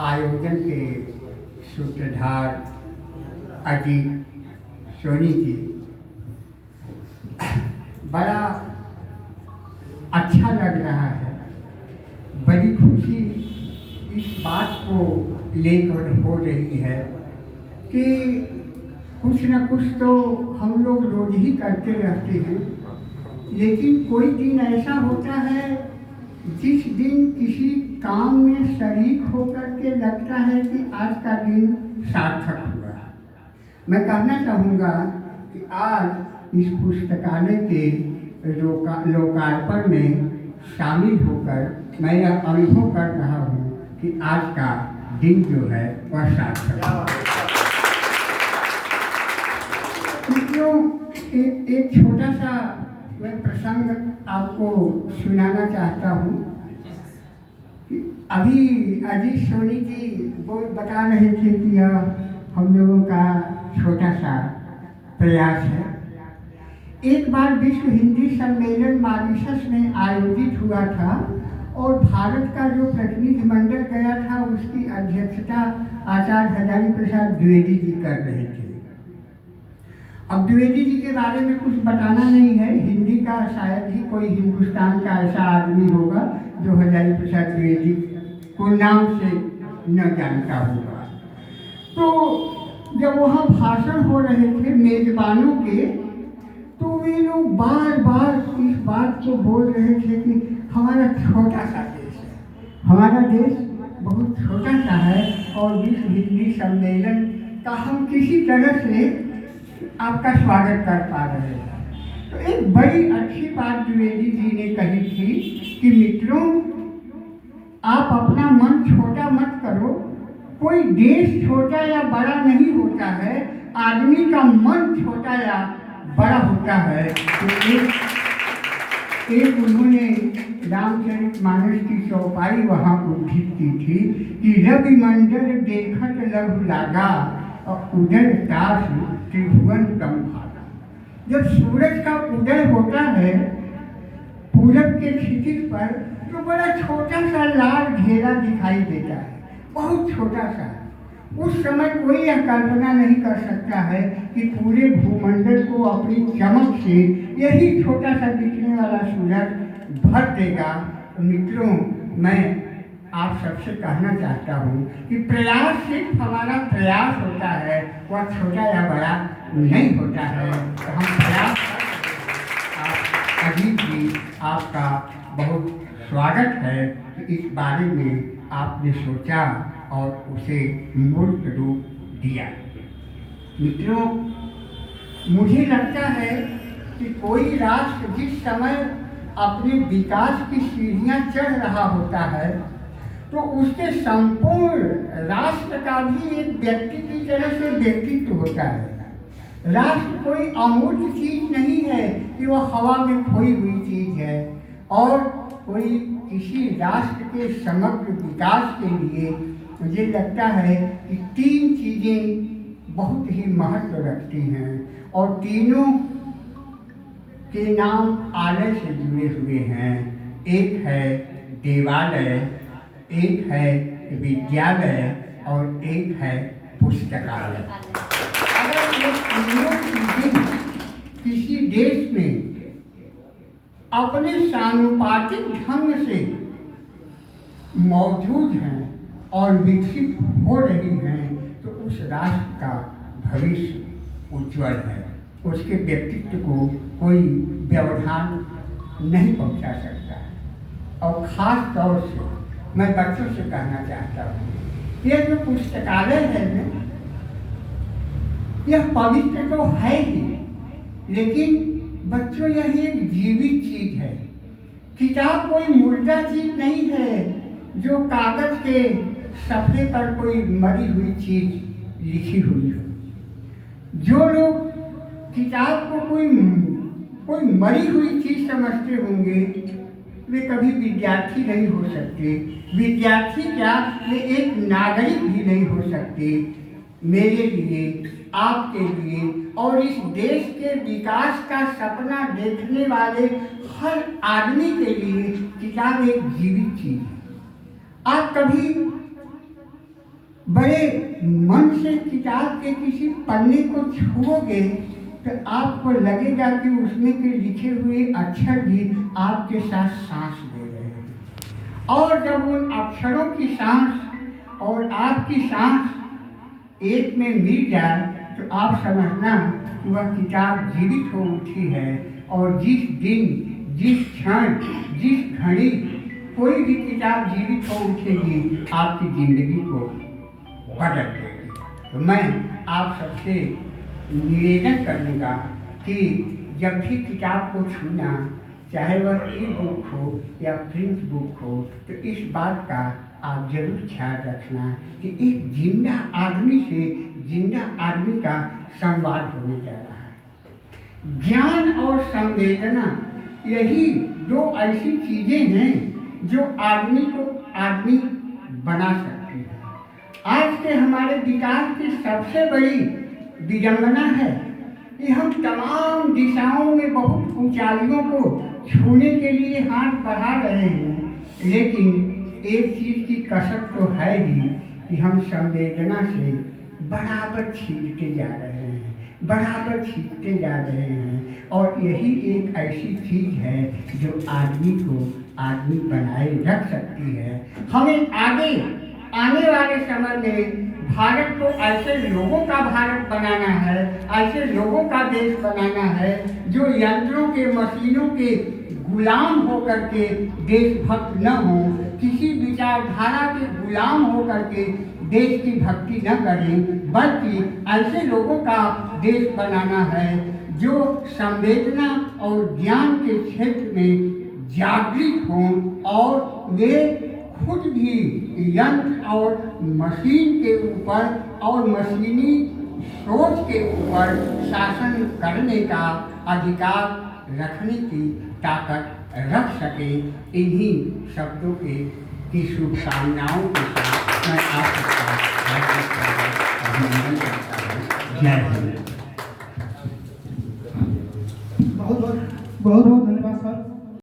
आयोजन के सूत्रधार अजीत सोनी जी, बड़ा अच्छा लग रहा है। बड़ी खुशी इस बात को लेकर हो रही है कि कुछ न कुछ तो हम लोग रोज ही करते रहते हैं, लेकिन कोई दिन ऐसा होता है जिस दिन किसी काम में शरीक होकर के लगता है कि आज का दिन सार्थक हुआ। मैं कहना चाहूँगा कि आज इस पुस्तकालय के लोकार्पण में शामिल होकर मैं यह अनुभव कर रहा हूँ कि आज का दिन जो है वह सार्थक है। एक छोटा सा मैं प्रसंग आपको सुनाना चाहता हूँ। अभी अजीत सोनी जी वो बता रहे थे कि यह हम लोगों का छोटा सा प्रयास है। एक बार विश्व हिंदी सम्मेलन मॉरिशस में आयोजित हुआ था और भारत का जो प्रतिनिधिमंडल गया था उसकी अध्यक्षता आचार्य हजारी प्रसाद द्विवेदी जी कर रहे थे। अब द्विवेदी जी के बारे में कुछ बताना नहीं है, हिंदी का शायद ही कोई हिंदुस्तान का ऐसा आदमी होगा जो हजारी प्रसाद द्विवेदी को नाम से न जानता होगा। तो जब वहाँ भाषण हो रहे थे मेजबानों के, तो वे लोग बार बार इस बात को बोल रहे थे कि हमारा छोटा सा देश है, हमारा देश बहुत छोटा सा है और विश्व हिंदी सम्मेलन का हम किसी तरह से आपका स्वागत कर पा रहे हैं। तो एक बड़ी अच्छी बात द्विवेदी जी ने कही थी कि मित्रों, आप अपना मन छोटा मत करो, कोई देश छोटा या बड़ा नहीं होता है, आदमी का मन छोटा या बड़ा होता है। तो एक उन्होंने रामचरितमानस की चौपाई वहाँ उद्धृत की थी कि रवि मंडल देखत लघु लागा और उदय दास त्रिभुवन कम भागा। जब सूरज का उदय होता है पूरब के क्षितिज पर, तो बड़ा छोटा सा लाल घेरा दिखाई देता है, बहुत छोटा सा। उस समय कोई यह कल्पना नहीं कर सकता है कि पूरे भूमंडल को अपनी चमक से यही छोटा सा दिखने वाला सूरज भर देगा। मित्रों, मैं आप सबसे कहना चाहता हूँ कि प्रयास सिर्फ हमारा प्रयास होता है, वह छोटा या बड़ा नहीं होता है। तो हम प्रयास, अजीत जी आपका बहुत स्वागत है कि इस बारे में आपने सोचा और उसे मूर्त रूप दिया। मित्रों, मुझे लगता है कि कोई राष्ट्र जिस समय अपने विकास की सीढ़ियाँ चढ़ रहा होता है, तो उसके संपूर्ण राष्ट्र का भी एक व्यक्ति की तरह से व्यक्तित्व होता है। राष्ट्र कोई अमूर्त चीज नहीं है कि वह हवा में खोई हुई चीज है, और कोई किसी राष्ट्र के समग्र विकास के लिए मुझे लगता है कि तीन चीजें बहुत ही महत्व रखती हैं, और तीनों के नाम आलय से जुड़े हुए हैं। एक है देवालय, एक है विद्यालय और एक है पुस्तकालय। अगर ये तीनों चीजें किसी देश में अपने सानुपातिक ढंग से मौजूद हैं और विकसित हो रही हैं, तो उस राष्ट्र का भविष्य उज्ज्वल है। उसके व्यक्तित्व को कोई व्यवधान नहीं पहुंचा सकता है। और ख़ास तौर से मैं बच्चों से कहना चाहता हूँ, यह जो पुस्तकालय है ना, यह पवित्र तो है ही, लेकिन बच्चों यह एक जीवित चीज है। किताब कोई मुर्दा चीज नहीं है जो कागज के सफ़े पर कोई मरी हुई चीज लिखी हुई हो। जो लोग किताब को कोई मरी हुई चीज समझते होंगे, वे कभी विद्यार्थी नहीं हो सकते। विद्यार्थी क्या, वे एक नागरिक भी नहीं हो सकते। मेरे लिए, आपके लिए और इस देश के विकास का सपना देखने वाले हर आदमी के लिए किताब एक जीवित चीज है। आप कभी बड़े मन से किताब के किसी पन्ने को छुओगे तो आपको लगेगा कि उसमें के लिखे हुए अक्षर भी आपके साथ सांस ले रहे हैं। और जब उन अक्षरों की सांस और आपकी सांस एक में मिल जाए तो आप समझना कि वह किताब जीवित हो उठी है। और जिस दिन, जिस क्षण, जिस घड़ी कोई भी किताब जीवित हो उठेगी आपकी ज़िंदगी को बदल देगी। तो मैं आप सबसे निवेदन करूँगा कि जब भी किताब को छूना, चाहे वह ई बुक हो या प्रिंट बुक हो, तो इस बात का आप जरूर ख्याल रखना कि एक जिंदा आदमी से जिंदा आदमी का संवाद होने जा रहा है। ज्ञान और संवेदना यही दो ऐसी चीज़ें हैं जो आदमी को आदमी बना सकती है। आज के हमारे विकास की सबसे बड़ी विडंबना है कि हम तमाम दिशाओं में बहुत ऊंचाइयों को छूने के लिए हाथ बढ़ा रहे हैं, लेकिन एक चीज़ की कसक तो है ही कि हम संवेदना से बराबर छीनते जा रहे हैं, बराबर छीनते जा रहे हैं। और यही एक ऐसी चीज़ है जो आदमी को आदमी बनाए रख सकती है। हमें आगे आने वाले समय में भारत को ऐसे लोगों का भारत बनाना है, ऐसे लोगों का देश बनाना है जो यंत्रों के, मशीनों के गुलाम होकर के देशभक्त न हो, किसी विचारधारा के गुलाम होकर के देश की भक्ति न करें, बल्कि ऐसे लोगों का देश बनाना है जो संवेदना और ज्ञान के क्षेत्र में जागृत हों और वे खुद भी यंत्र और मशीन के ऊपर और मशीनी सोच के ऊपर शासन करने का अधिकार रखने की ताकत रख सके। इन्हीं शब्दों की शुभकामनाओं के साथ मैं आपका अभिनंदन करता हूँ। जय हिंद। बहुत बहुत